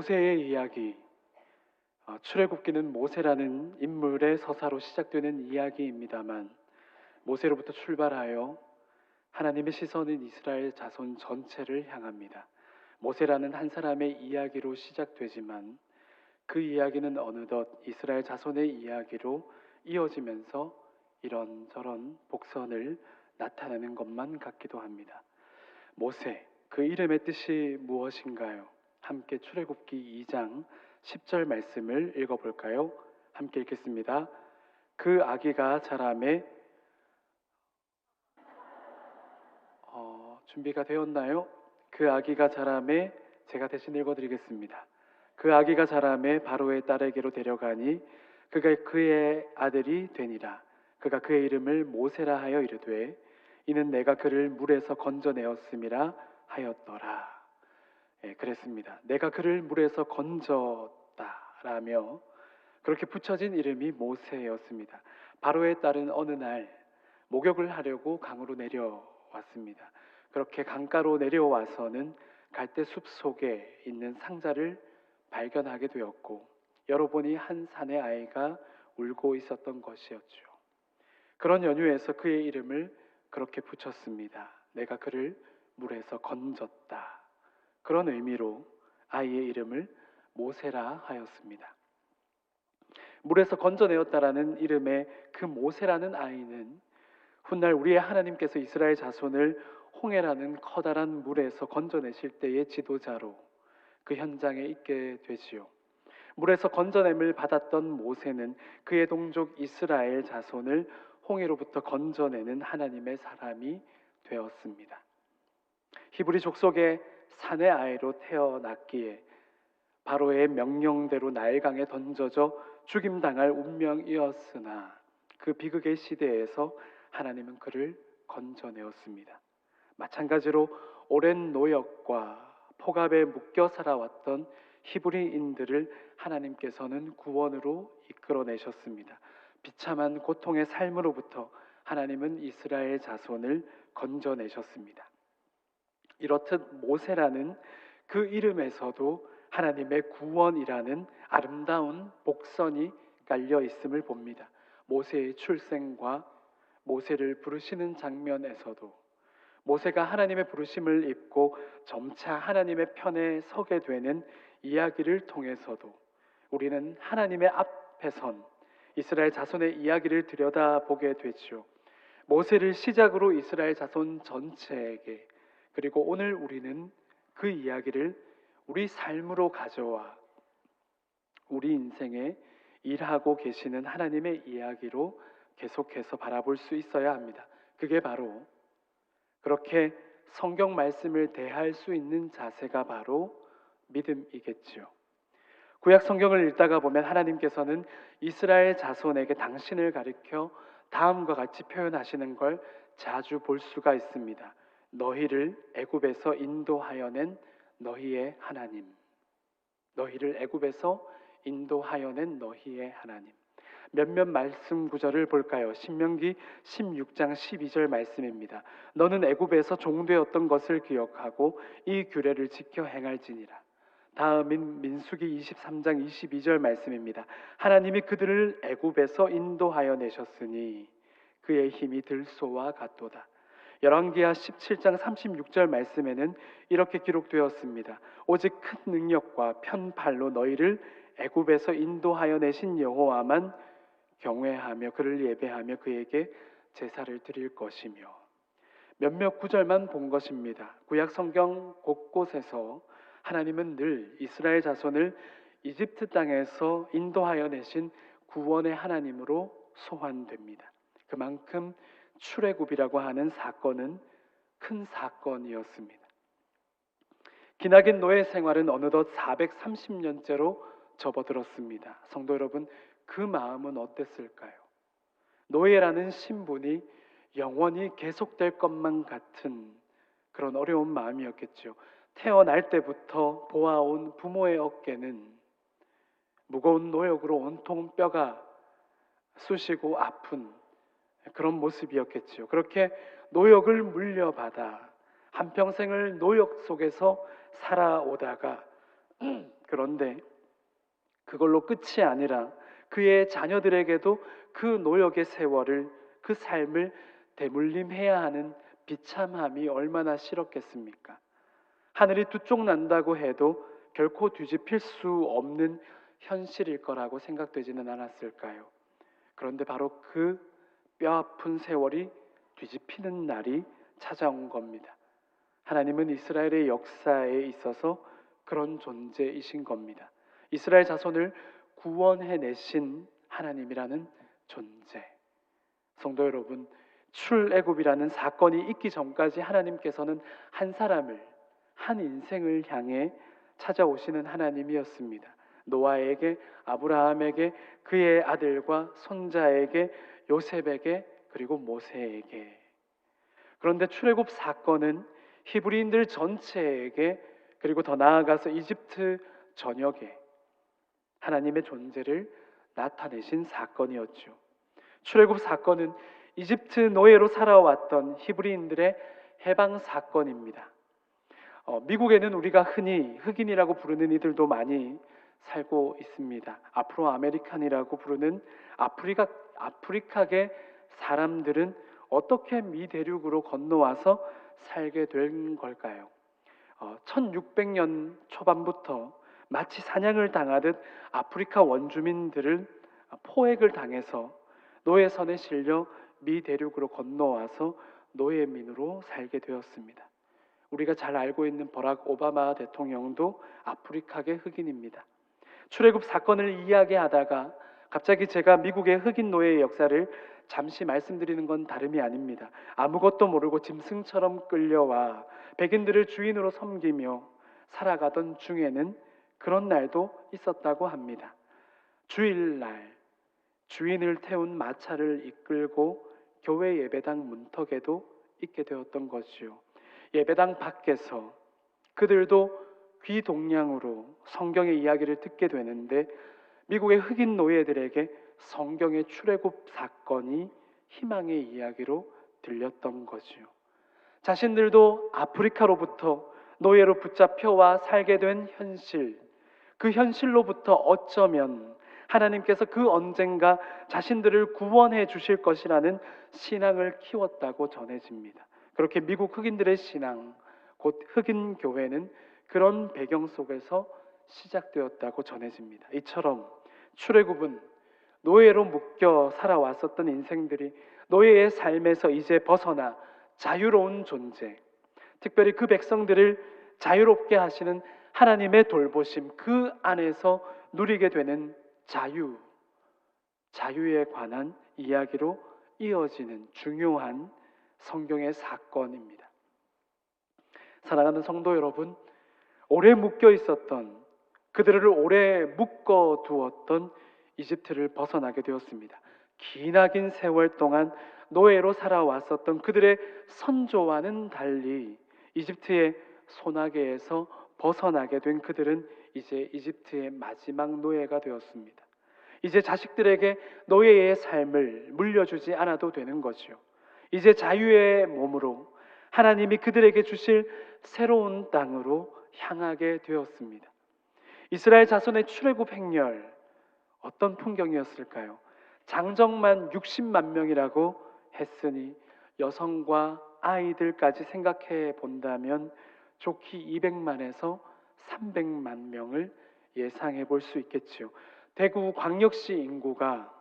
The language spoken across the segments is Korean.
모세의 이야기, 출애굽기는 모세라는 인물의 서사로 시작되는 이야기입니다만, 모세로부터 출발하여 하나님의 시선은 이스라엘 자손 전체를 향합니다. 모세라는 한 사람의 이야기로 시작되지만 그 이야기는 어느덧 이스라엘 자손의 이야기로 이어지면서 이런저런 복선을 나타내는 것만 같기도 합니다. 모세, 그 이름의 뜻이 무엇인가요? 함께 출애굽기 2장 10절 말씀을 읽어볼까요? 함께 읽겠습니다. 그 아기가 자라매. 준비가 되었나요? 그 아기가 자라매. 제가 대신 읽어드리겠습니다. 그 아기가 자라매 바로의 딸에게로 데려가니 그가 그의 아들이 되니라. 그가 그의 이름을 모세라 하여 이르되 이는 내가 그를 물에서 건져내었음이라 하였더라. 그랬습니다. 내가 그를 물에서 건졌다라며 그렇게 붙여진 이름이 모세였습니다. 바로의 딸은 어느 날 목욕을 하려고 강으로 내려왔습니다. 그렇게 강가로 내려와서는 갈대숲 속에 있는 상자를 발견하게 되었고 열어보니 한 사내 아이가 울고 있었던 것이었죠. 그런 연유에서 그의 이름을 그렇게 붙였습니다. 내가 그를 물에서 건졌다. 그런 의미로 아이의 이름을 모세라 하였습니다. 물에서 건져내었다라는 이름의 그 모세라는 아이는 훗날 우리의 하나님께서 이스라엘 자손을 홍해라는 커다란 물에서 건져내실 때의 지도자로 그 현장에 있게 되지요. 물에서 건져냄을 받았던 모세는 그의 동족 이스라엘 자손을 홍해로부터 건져내는 하나님의 사람이 되었습니다. 히브리 족속의 사내 아이로 태어났기에 바로의 명령대로 나일강에 던져져 죽임당할 운명이었으나 그 비극의 시대에서 하나님은 그를 건져내었습니다. 마찬가지로 오랜 노역과 폭압에 묶여 살아왔던 히브리인들을 하나님께서는 구원으로 이끌어내셨습니다. 비참한 고통의 삶으로부터 하나님은 이스라엘 자손을 건져내셨습니다. 이렇듯 모세라는 그 이름에서도 하나님의 구원이라는 아름다운 복선이 깔려 있음을 봅니다. 모세의 출생과 모세를 부르시는 장면에서도 모세가 하나님의 부르심을 입고 점차 하나님의 편에 서게 되는 이야기를 통해서도 우리는 하나님의 앞에 선 이스라엘 자손의 이야기를 들여다보게 되죠. 모세를 시작으로 이스라엘 자손 전체에게, 그리고 오늘 우리는 그 이야기를 우리 삶으로 가져와 우리 인생에 일하고 계시는 하나님의 이야기로 계속해서 바라볼 수 있어야 합니다. 그게 바로, 그렇게 성경 말씀을 대할 수 있는 자세가 바로 믿음이겠지요. 구약 성경을 읽다가 보면 하나님께서는 이스라엘 자손에게 당신을 가리켜 다음과 같이 표현하시는 걸 자주 볼 수가 있습니다. 너희를 애굽에서 인도하여 낸 너희의 하나님. 너희를 애굽에서 인도하여 낸 너희의 하나님. 몇몇 말씀 구절을 볼까요? 신명기 16장 12절 말씀입니다. 너는 애굽에서 종되었던 것을 기억하고 이 규례를 지켜 행할지니라. 다음인 민수기 23장 22절 말씀입니다. 하나님이 그들을 애굽에서 인도하여 내셨으니 그의 힘이 들소와 같도다. 열왕기하 17장 36절 말씀에는 이렇게 기록되었습니다. 오직 큰 능력과 편팔로 너희를 애굽에서 인도하여 내신 여호와만 경외하며 그를 예배하며 그에게 제사를 드릴 것이며, 몇몇 구절만 본 것입니다. 구약 성경 곳곳에서 하나님은 늘 이스라엘 자손을 이집트 땅에서 인도하여 내신 구원의 하나님으로 소환됩니다. 그만큼 출애굽이라고 하는 사건은 큰 사건이었습니다. 기나긴 노예 생활은 어느덧 430년째로 접어들었습니다. 성도 여러분, 그 마음은 어땠을까요? 노예라는 신분이 영원히 계속될 것만 같은 그런 어려운 마음이었겠죠. 태어날 때부터 보아온 부모의 어깨는 무거운 노역으로 온통 뼈가 쑤시고 아픈 그런 모습이었겠죠. 그렇게 노역을 물려받아 한평생을 노역 속에서 살아오다가 그런데 그걸로 끝이 아니라 그의 자녀들에게도 그 노역의 세월을, 그 삶을 대물림해야 하는 비참함이 얼마나 싫었겠습니까? 하늘이 두 쪽 난다고 해도 결코 뒤집힐 수 없는 현실일 거라고 생각되지는 않았을까요? 그런데 바로 그 뼈아픈 세월이 뒤집히는 날이 찾아온 겁니다. 하나님은 이스라엘의 역사에 있어서 그런 존재이신 겁니다. 이스라엘 자손을 구원해내신 하나님이라는 존재. 성도 여러분, 출애굽이라는 사건이 있기 전까지 하나님께서는 한 사람을, 한 인생을 향해 찾아오시는 하나님이었습니다. 노아에게, 아브라함에게, 그의 아들과 손자에게, 요셉에게, 그리고 모세에게. 그런데 출애굽 사건은 히브리인들 전체에게, 그리고 더 나아가서 이집트 전역에 하나님의 존재를 나타내신 사건이었죠. 출애굽 사건은 이집트 노예로 살아왔던 히브리인들의 해방 사건입니다. 미국에는 우리가 흔히 흑인이라고 부르는 이들도 많이 살고 있습니다. 아프로 아메리칸이라고 부르는 아프리카계 사람들은 어떻게 미 대륙으로 건너와서 살게 된 걸까요? 1600년 초반부터 마치 사냥을 당하듯 아프리카 원주민들을 포획을 당해서 노예선에 실려 미 대륙으로 건너와서 노예민으로 살게 되었습니다. 우리가 잘 알고 있는 버락 오바마 대통령도 아프리카계 흑인입니다. 출애굽 사건을 이야기하다가 갑자기 제가 미국의 흑인 노예의 역사를 잠시 말씀드리는 건 다름이 아닙니다. 아무것도 모르고 짐승처럼 끌려와 백인들을 주인으로 섬기며 살아가던 중에는 그런 날도 있었다고 합니다. 주일날 주인을 태운 마차를 이끌고 교회 예배당 문턱에도 있게 되었던 것이요. 예배당 밖에서 그들도 귀동냥으로 성경의 이야기를 듣게 되는데 미국의 흑인 노예들에게 성경의 출애굽 사건이 희망의 이야기로 들렸던 거지요. 자신들도 아프리카로부터 노예로 붙잡혀와 살게 된 현실, 그 현실로부터 어쩌면 하나님께서 그 언젠가 자신들을 구원해 주실 것이라는 신앙을 키웠다고 전해집니다. 그렇게 미국 흑인들의 신앙, 곧 흑인 교회는 그런 배경 속에서 시작되었다고 전해집니다. 이처럼 출애굽은 노예로 묶여 살아왔었던 인생들이 노예의 삶에서 이제 벗어나 자유로운 존재, 특별히 그 백성들을 자유롭게 하시는 하나님의 돌보심, 그 안에서 누리게 되는 자유에 관한 이야기로 이어지는 중요한 성경의 사건입니다. 사랑하는 성도 여러분, 오래 묶여 있었던, 그들을 오래 묶어 두었던 이집트를 벗어나게 되었습니다. 기나긴 세월 동안 노예로 살아왔었던 그들의 선조와는 달리 이집트의 소나게에서 벗어나게 된 그들은 이제 이집트의 마지막 노예가 되었습니다. 이제 자식들에게 노예의 삶을 물려주지 않아도 되는 거죠. 이제 자유의 몸으로 하나님이 그들에게 주실 새로운 땅으로 향하게 되었습니다. 이스라엘 자손의 출애굽 행렬, 어떤 풍경이었을까요? 장정만 60만 명이라고 했으니 여성과 아이들까지 생각해 본다면 좋기 200만에서 300만 명을 예상해 볼 수 있겠지요. 대구 광역시 인구가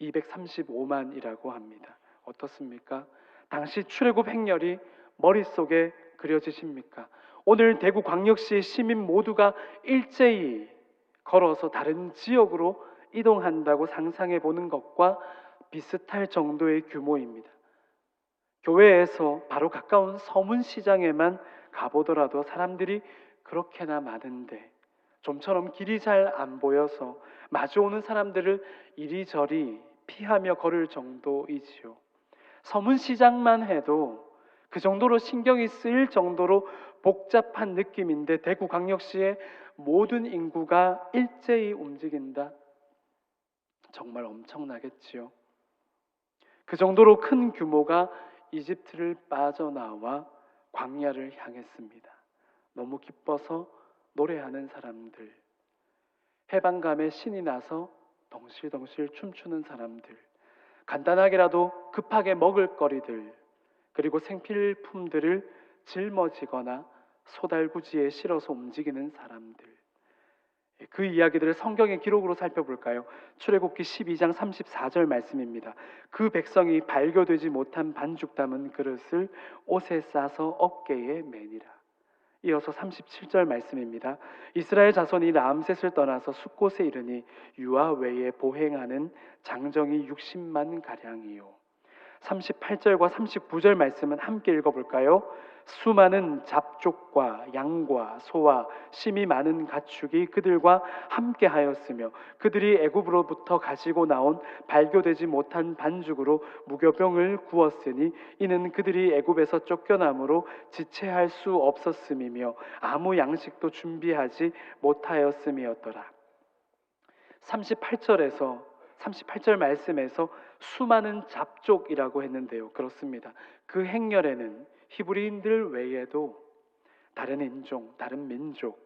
235만이라고 합니다. 어떻습니까? 당시 출애굽 행렬이 머릿속에 그려지십니까? 오늘 대구 광역시 시민 모두가 일제히 걸어서 다른 지역으로 이동한다고 상상해 보는 것과 비슷할 정도의 규모입니다. 교회에서 바로 가까운 서문시장에만 가보더라도 사람들이 그렇게나 많은데 좀처럼 길이 잘 안 보여서 마주오는 사람들을 이리저리 피하며 걸을 정도이지요. 서문시장만 해도 그 정도로 신경이 쓰일 정도로 복잡한 느낌인데 대구광역시의 모든 인구가 일제히 움직인다? 정말 엄청나겠지요. 그 정도로 큰 규모가 이집트를 빠져나와 광야를 향했습니다. 너무 기뻐서 노래하는 사람들, 해방감에 신이 나서 덩실덩실 춤추는 사람들, 간단하게라도 급하게 먹을 거리들, 그리고 생필품들을 짊어지거나 소달구지에 실어서 움직이는 사람들, 그 이야기들을 성경의 기록으로 살펴볼까요? 출애굽기 12장 34절 말씀입니다. 그 백성이 발교되지 못한 반죽 담은 그릇을 옷에 싸서 어깨에 매니라. 이어서 37절 말씀입니다. 이스라엘 자손이 람셋을 떠나서 숫곳에 이르니 유아 외에 보행하는 장정이 60만 가량이요. 38절과 39절 말씀은 함께 읽어볼까요? 수많은 잡족과 양과 소와 심이 많은 가축이 그들과 함께 하였으며 그들이 애굽으로부터 가지고 나온 발교되지 못한 반죽으로 무교병을 구웠으니 이는 그들이 애굽에서 쫓겨남으로 지체할 수 없었음이며 아무 양식도 준비하지 못하였음이었더라. 38절 말씀에서 수많은 잡족이라고 했는데요, 그렇습니다. 그 행렬에는 히브리인들 외에도 다른 인종, 다른 민족,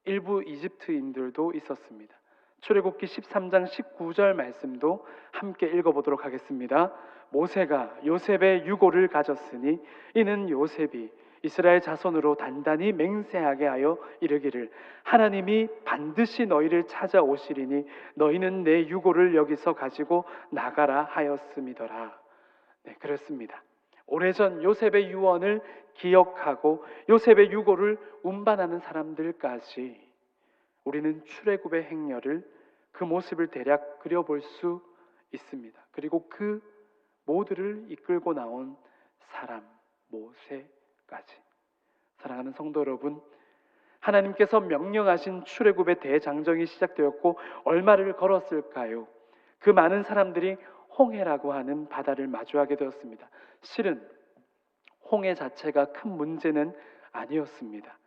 일부 이집트인들도 있었습니다. 출애굽기 13장 19절 말씀도 함께 읽어보도록 하겠습니다. 모세가 요셉의 유고를 가졌으니 이는 요셉이 이스라엘 자손으로 단단히 맹세하게 하여 이르기를 하나님이 반드시 너희를 찾아오시리니 너희는 내 유고를 여기서 가지고 나가라 하였음이더라. 네, 그렇습니다. 오래전 요셉의 유언을 기억하고 요셉의 유고를 운반하는 사람들까지 우리는 출애굽의 행렬을, 그 모습을 대략 그려볼 수 있습니다. 그리고 그 모두를 이끌고 나온 사람 모세까지. 사랑하는 성도 여러분, 하나님께서 명령하신 출애굽의 대장정이 시작되었고 얼마를 걸었을까요? 그 많은 사람들이 홍해라고 하는 바다를 마주하게 되었습니다. 실은 홍해 자체가 큰 문제는 아니었습니다.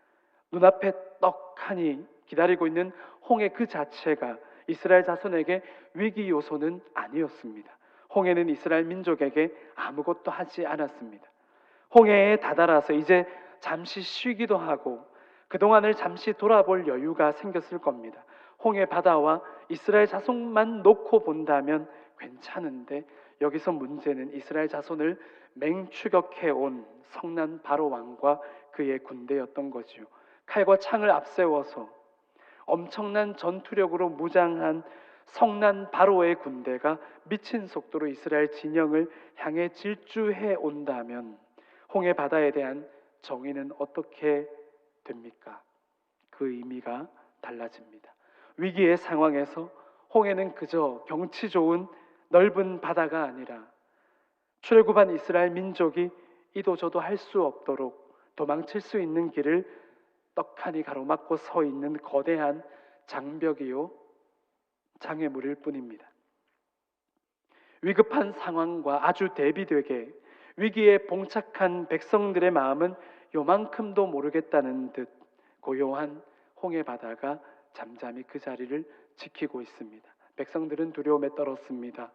눈앞에 떡하니 기다리고 있는 홍해 그 자체가 이스라엘 자손에게 위기 요소는 아니었습니다. 홍해는 이스라엘 민족에게 아무것도 하지 않았습니다. 홍해에 다다라서 이제 잠시 쉬기도 하고 그동안을 잠시 돌아볼 여유가 생겼을 겁니다. 홍해 바다와 이스라엘 자손만 놓고 본다면 괜찮은데 여기서 문제는 이스라엘 자손을 맹추격해온 성난 바로 왕과 그의 군대였던 거지요. 칼과 창을 앞세워서 엄청난 전투력으로 무장한 성난 바로의 군대가 미친 속도로 이스라엘 진영을 향해 질주해 온다면 홍해 바다에 대한 정의는 어떻게 됩니까? 그 의미가 달라집니다. 위기의 상황에서 홍해는 그저 경치 좋은 넓은 바다가 아니라 출애굽한 이스라엘 민족이 이도저도 할 수 없도록 도망칠 수 있는 길을 떡하니 가로막고 서 있는 거대한 장벽이요 장애물일 뿐입니다. 위급한 상황과 아주 대비되게 위기에 봉착한 백성들의 마음은 요만큼도 모르겠다는 듯 고요한 홍해 바다가 잠잠히 그 자리를 지키고 있습니다. 백성들은 두려움에 떨었습니다.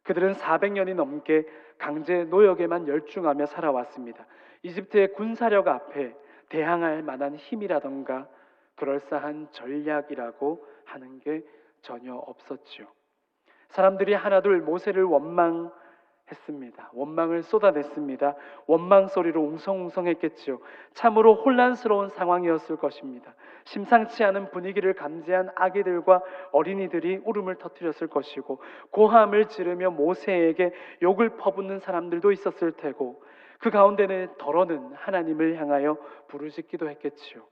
그들은 400년이 넘게 강제 노역에만 열중하며 살아왔습니다. 이집트의 군사력 앞에 대항할 만한 힘이라던가 그럴싸한 전략이라고 하는 게 전혀 없었죠. 사람들이 하나둘 모세를 원망했습니다. 원망을 쏟아냈습니다. 원망 소리로 웅성웅성했겠죠. 참으로 혼란스러운 상황이었을 것입니다. 심상치 않은 분위기를 감지한 아기들과 어린이들이 울음을 터뜨렸을 것이고 고함을 지르며 모세에게 욕을 퍼붓는 사람들도 있었을 테고 그 가운데는 더러는 하나님을 향하여 부르짖기도 했겠지요.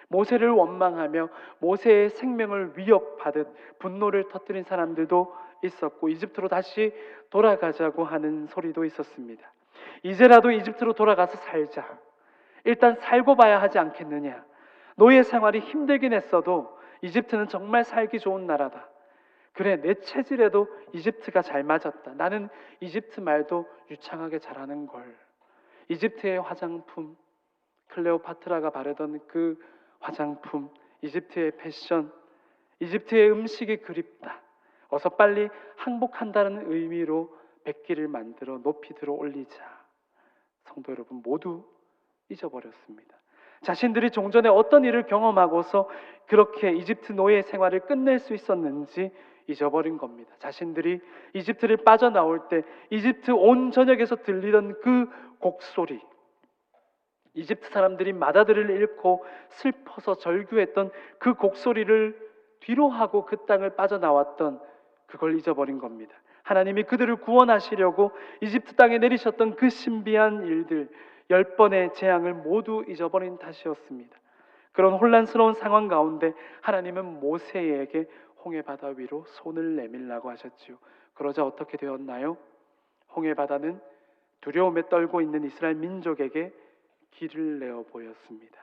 모세를 원망하며 모세의 생명을 위협하듯 분노를 터뜨린 사람들도 있었고 이집트로 다시 돌아가자고 하는 소리도 있었습니다. 이제라도 이집트로 돌아가서 살자. 일단 살고 봐야 하지 않겠느냐. 노예 생활이 힘들긴 했어도 이집트는 정말 살기 좋은 나라다. 그래, 내 체질에도 이집트가 잘 맞았다. 나는 이집트 말도 유창하게 잘하는 걸. 이집트의 화장품, 클레오파트라가 바르던 그 화장품, 이집트의 패션, 이집트의 음식이 그립다. 어서 빨리 항복한다는 의미로 백기를 만들어 높이 들어 올리자. 성도 여러분 모두 잊어버렸습니다. 자신들이 종전에 어떤 일을 경험하고서 그렇게 이집트 노예 생활을 끝낼 수 있었는지 잊어버린 겁니다. 자신들이 이집트를 빠져나올 때 이집트 온 전역에서 들리던 그 곡소리, 이집트 사람들이 맏아들을 잃고 슬퍼서 절규했던 그 곡소리를 뒤로 하고 그 땅을 빠져나왔던 그걸 잊어버린 겁니다. 하나님이 그들을 구원하시려고 이집트 땅에 내리셨던 그 신비한 일들, 10번의 재앙을 모두 잊어버린 탓이었습니다. 그런 혼란스러운 상황 가운데 하나님은 모세에게 홍해 바다 위로 손을 내밀라고 하셨지요. 그러자 어떻게 되었나요? 홍해 바다는 두려움에 떨고 있는 이스라엘 민족에게 길을 내어 보였습니다.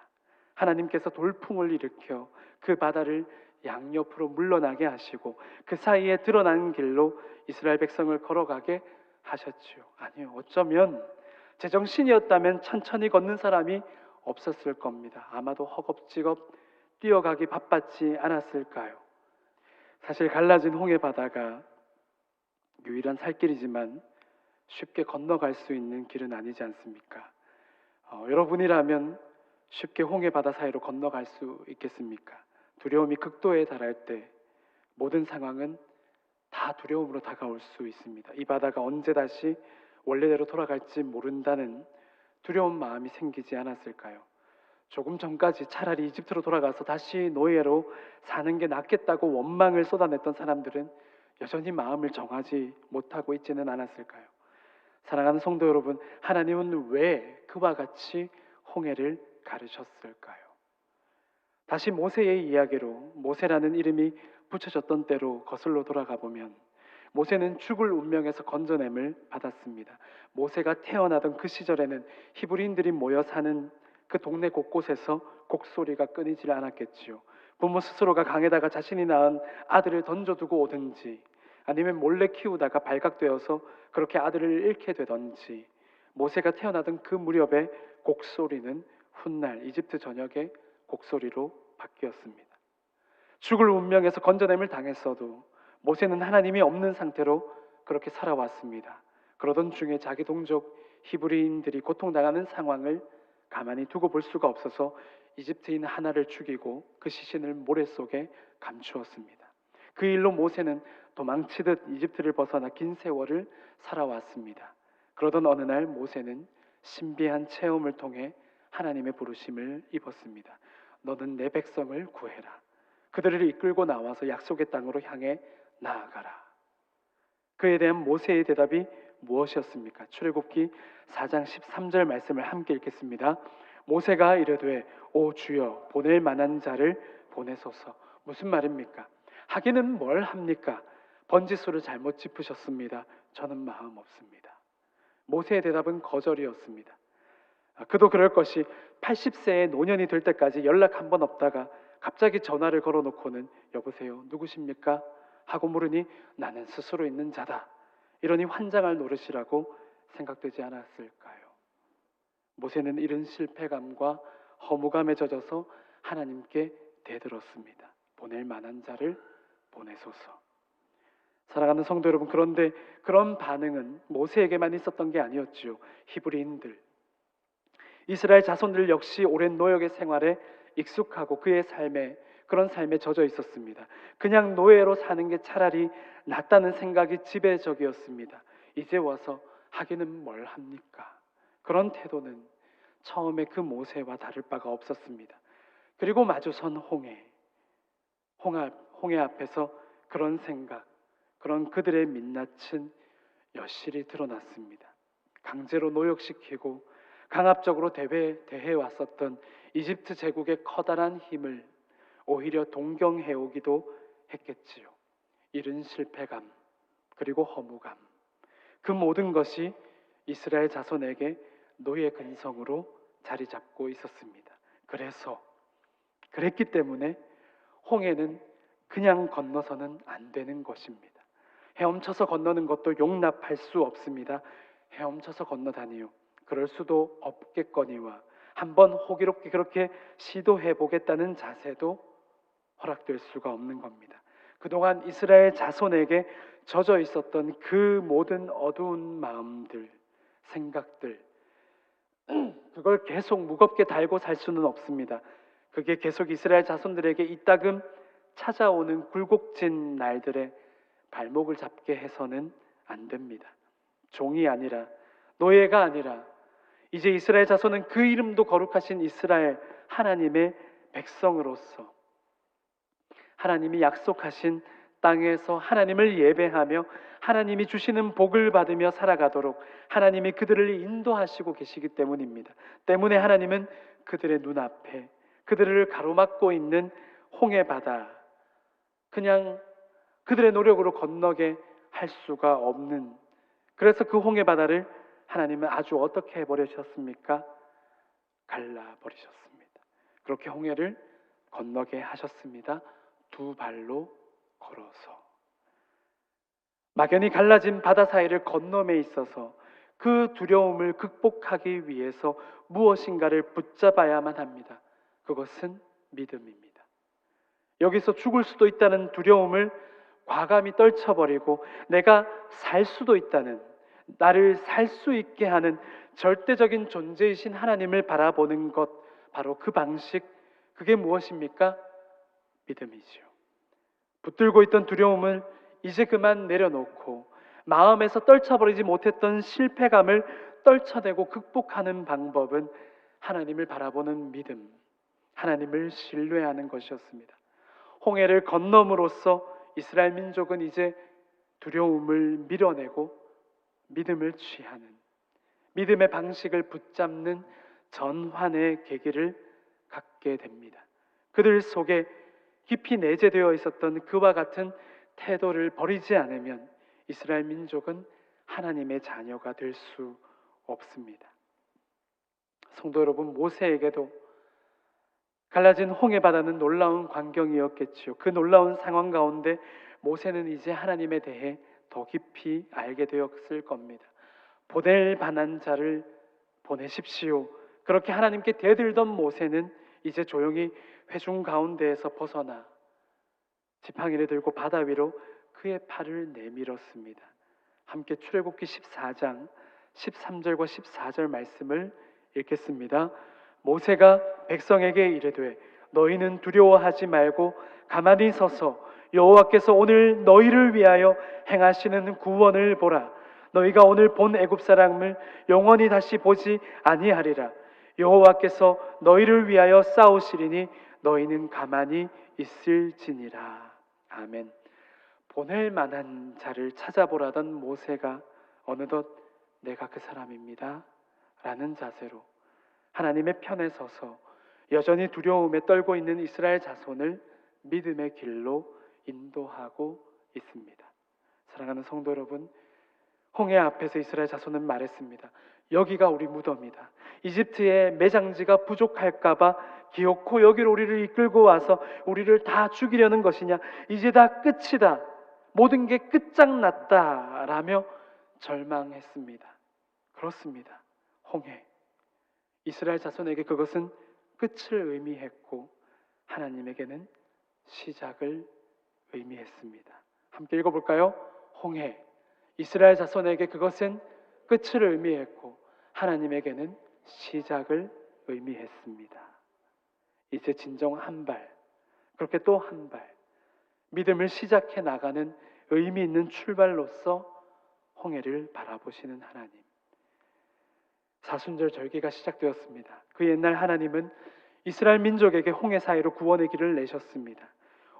하나님께서 돌풍을 일으켜 그 바다를 양옆으로 물러나게 하시고 그 사이에 드러난 길로 이스라엘 백성을 걸어가게 하셨지요. 아니요, 어쩌면 제정신이었다면 천천히 걷는 사람이 없었을 겁니다. 아마도 허겁지겁 뛰어가기 바빴지 않았을까요? 사실 갈라진 홍해 바다가 유일한 살길이지만 쉽게 건너갈 수 있는 길은 아니지 않습니까? 여러분이라면 쉽게 홍해 바다 사이로 건너갈 수 있겠습니까? 두려움이 극도에 달할 때 모든 상황은 다 두려움으로 다가올 수 있습니다. 이 바다가 언제 다시 원래대로 돌아갈지 모른다는 두려운 마음이 생기지 않았을까요? 조금 전까지 차라리 이집트로 돌아가서 다시 노예로 사는 게 낫겠다고 원망을 쏟아냈던 사람들은 여전히 마음을 정하지 못하고 있지는 않았을까요? 사랑하는 성도 여러분, 하나님은 왜 그와 같이 홍해를 가르셨을까요? 다시 모세의 이야기로, 모세라는 이름이 붙여졌던 때로 거슬러 돌아가 보면 모세는 죽을 운명에서 건져냄을 받았습니다. 모세가 태어나던 그 시절에는 히브리인들이 모여 사는 그 동네 곳곳에서 곡소리가 끊이질 않았겠지요. 부모 스스로가 강에다가 자신이 낳은 아들을 던져두고 오든지, 아니면 몰래 키우다가 발각되어서 그렇게 아들을 잃게 되던지, 모세가 태어나던 그 무렵에 곡소리는 훗날 이집트 전역의 곡소리로 바뀌었습니다. 죽을 운명에서 건져냄을 당했어도 모세는 하나님이 없는 상태로 그렇게 살아왔습니다. 그러던 중에 자기 동족 히브리인들이 고통당하는 상황을 가만히 두고 볼 수가 없어서 이집트인 하나를 죽이고 그 시신을 모래 속에 감추었습니다. 그 일로 모세는 도망치듯 이집트를 벗어나 긴 세월을 살아왔습니다. 그러던 어느 날 모세는 신비한 체험을 통해 하나님의 부르심을 입었습니다. 너는 내 백성을 구해라. 그들을 이끌고 나와서 약속의 땅으로 향해 나아가라. 그에 대한 모세의 대답이 무엇이었습니까? 출애굽기 4장 13절 말씀을 함께 읽겠습니다. 모세가 이르되 오 주여 보낼 만한 자를 보내소서. 무슨 말입니까? 하기는 뭘 합니까? 번지수를 잘못 짚으셨습니다. 저는 마음 없습니다. 모세의 대답은 거절이었습니다. 그도 그럴 것이 80세의 노년이 될 때까지 연락 한 번 없다가 갑자기 전화를 걸어놓고는 여보세요 누구십니까? 하고 물으니 나는 스스로 있는 자다. 이러니 환장할 노릇이라고 생각되지 않았을까요? 모세는 이런 실패감과 허무감에 젖어서 하나님께 대들었습니다. 보낼 만한 자를 보내소서. 사랑하는 성도 여러분, 그런데 그런 반응은 모세에게만 있었던 게 아니었지요. 히브리인들, 이스라엘 자손들 역시 오랜 노역의 생활에 익숙하고 그런 삶에 젖어 있었습니다. 그냥 노예로 사는 게 차라리 낫다는 생각이 지배적이었습니다. 이제 와서 하기는 뭘 합니까? 그런 태도는 처음에 그 모세와 다를 바가 없었습니다. 그리고 마주선 홍해 앞에서 그런 생각, 그런 그들의 민낯은 여실히 드러났습니다. 강제로 노역시키고 강압적으로 대해 왔었던 이집트 제국의 커다란 힘을 오히려 동경해오기도 했겠지요. 이른 실패감 그리고 허무감, 그 모든 것이 이스라엘 자손에게 노예 근성으로 자리 잡고 있었습니다. 그랬기 때문에 홍해는 그냥 건너서는 안 되는 것입니다. 헤엄쳐서 건너는 것도 용납할 수 없습니다. 헤엄쳐서 건너다니요, 그럴 수도 없겠거니와 한번 호기롭게 그렇게 시도해 보겠다는 자세도 허락될 수가 없는 겁니다. 그동안 이스라엘 자손에게 젖어 있었던 그 모든 어두운 마음들, 생각들, 그걸 계속 무겁게 달고 살 수는 없습니다. 그게 계속 이스라엘 자손들에게 이따금 찾아오는 굴곡진 날들에 발목을 잡게 해서는 안 됩니다. 종이 아니라, 노예가 아니라, 이제 이스라엘 자손은 그 이름도 거룩하신 이스라엘 하나님의 백성으로서 하나님이 약속하신 땅에서 하나님을 예배하며 하나님이 주시는 복을 받으며 살아가도록 하나님이 그들을 인도하시고 계시기 때문입니다. 때문에 하나님은 그들의 눈앞에 그들을 가로막고 있는 홍해 바다, 그냥 그들의 노력으로 건너게 할 수가 없는, 그래서 그 홍해 바다를 하나님은 아주 어떻게 해버리셨습니까? 갈라버리셨습니다. 그렇게 홍해를 건너게 하셨습니다. 두 발로 걸어서. 막연히 갈라진 바다 사이를 건너에 있어서 그 두려움을 극복하기 위해서 무엇인가를 붙잡아야만 합니다. 그것은 믿음입니다. 여기서 죽을 수도 있다는 두려움을 과감히 떨쳐버리고 내가 살 수도 있다는, 나를 살 수 있게 하는 절대적인 존재이신 하나님을 바라보는 것, 바로 그 방식, 그게 무엇입니까? 믿음이지요. 붙들고 있던 두려움을 이제 그만 내려놓고 마음에서 떨쳐버리지 못했던 실패감을 떨쳐내고 극복하는 방법은 하나님을 바라보는 믿음, 하나님을 신뢰하는 것이었습니다. 홍해를 건너므로써 이스라엘 민족은 이제 두려움을 밀어내고 믿음을 취하는, 믿음의 방식을 붙잡는 전환의 계기를 갖게 됩니다. 그들 속에 깊이 내재되어 있었던 그와 같은 태도를 버리지 않으면 이스라엘 민족은 하나님의 자녀가 될 수 없습니다. 성도 여러분, 모세에게도 갈라진 홍해 바다는 놀라운 광경이었겠지요. 그 놀라운 상황 가운데 모세는 이제 하나님에 대해 더 깊이 알게 되었을 겁니다. 보낼 만한 자를 보내십시오. 그렇게 하나님께 대들던 모세는 이제 조용히 회중 가운데에서 벗어나 지팡이를 들고 바다 위로 그의 팔을 내밀었습니다. 함께 출애굽기 14장 13절과 14절 말씀을 읽겠습니다. 모세가 백성에게 이르되 너희는 두려워하지 말고 가만히 서서 여호와께서 오늘 너희를 위하여 행하시는 구원을 보라. 너희가 오늘 본 애굽 사람을 영원히 다시 보지 아니하리라. 여호와께서 너희를 위하여 싸우시리니 너희는 가만히 있을지니라. 아멘. 보낼 만한 자를 찾아보라던 모세가 어느덧 내가 그 사람입니다 라는 자세로 하나님의 편에 서서 여전히 두려움에 떨고 있는 이스라엘 자손을 믿음의 길로 인도하고 있습니다. 사랑하는 성도 여러분, 홍해 앞에서 이스라엘 자손은 말했습니다. 여기가 우리 무덤이다. 이집트의 매장지가 부족할까봐 기어코 여기로 우리를 이끌고 와서 우리를 다 죽이려는 것이냐? 이제 다 끝이다. 모든 게 끝장났다 라며 절망했습니다. 그렇습니다. 홍해, 이스라엘 자손에게 그것은 끝을 의미했고 하나님에게는 시작을 의미했습니다. 함께 읽어볼까요? 홍해, 이스라엘 자손에게 그것은 끝을 의미했고 하나님에게는 시작을 의미했습니다. 이제 진정 한 발, 그렇게 또 한 발, 믿음을 시작해 나가는 의미 있는 출발로서 홍해를 바라보시는 하나님. 사순절 절기가 시작되었습니다. 그 옛날 하나님은 이스라엘 민족에게 홍해 사이로 구원의 길을 내셨습니다.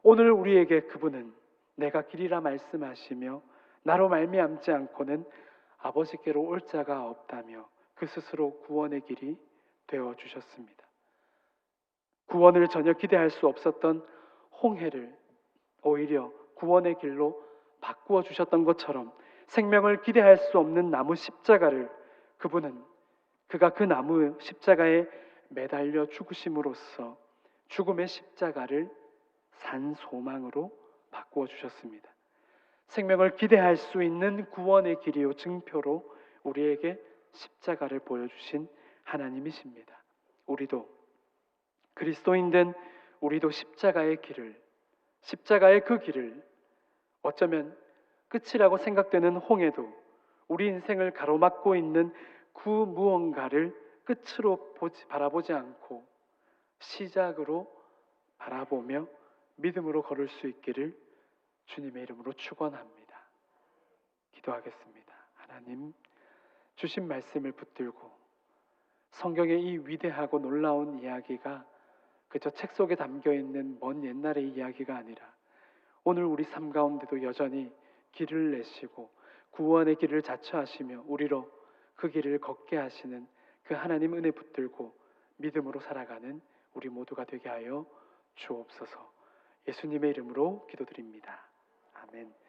오늘 우리에게 그분은 내가 길이라 말씀하시며 나로 말미암지 않고는 아버지께로 올 자가 없다며 그 스스로 구원의 길이 되어 주셨습니다. 구원을 전혀 기대할 수 없었던 홍해를 오히려 구원의 길로 바꾸어 주셨던 것처럼 생명을 기대할 수 없는 나무 십자가를 그분은 그가 그 나무 십자가에 매달려 죽으심으로써 죽음의 십자가를 산 소망으로 바꾸어 주셨습니다. 생명을 기대할 수 있는 구원의 길이요 증표로 우리에게 십자가를 보여주신 하나님이십니다. 우리도 그리스도인된 우리도 십자가의 길을, 십자가의 그 길을 어쩌면 끝이라고 생각되는 홍해도 우리 인생을 가로막고 있는 그 무언가를 끝으로 바라보지 않고 시작으로 바라보며 믿음으로 걸을 수 있기를 주님의 이름으로 축원합니다. 기도하겠습니다. 하나님, 주신 말씀을 붙들고 성경의 이 위대하고 놀라운 이야기가 그저 책 속에 담겨 있는 먼 옛날의 이야기가 아니라 오늘 우리 삶 가운데도 여전히 길을 내시고 구원의 길을 자처하시며 우리로 그 길을 걷게 하시는 그 하나님 은혜 붙들고 믿음으로 살아가는 우리 모두가 되게 하여 주옵소서. 예수님의 이름으로 기도드립니다. 아멘.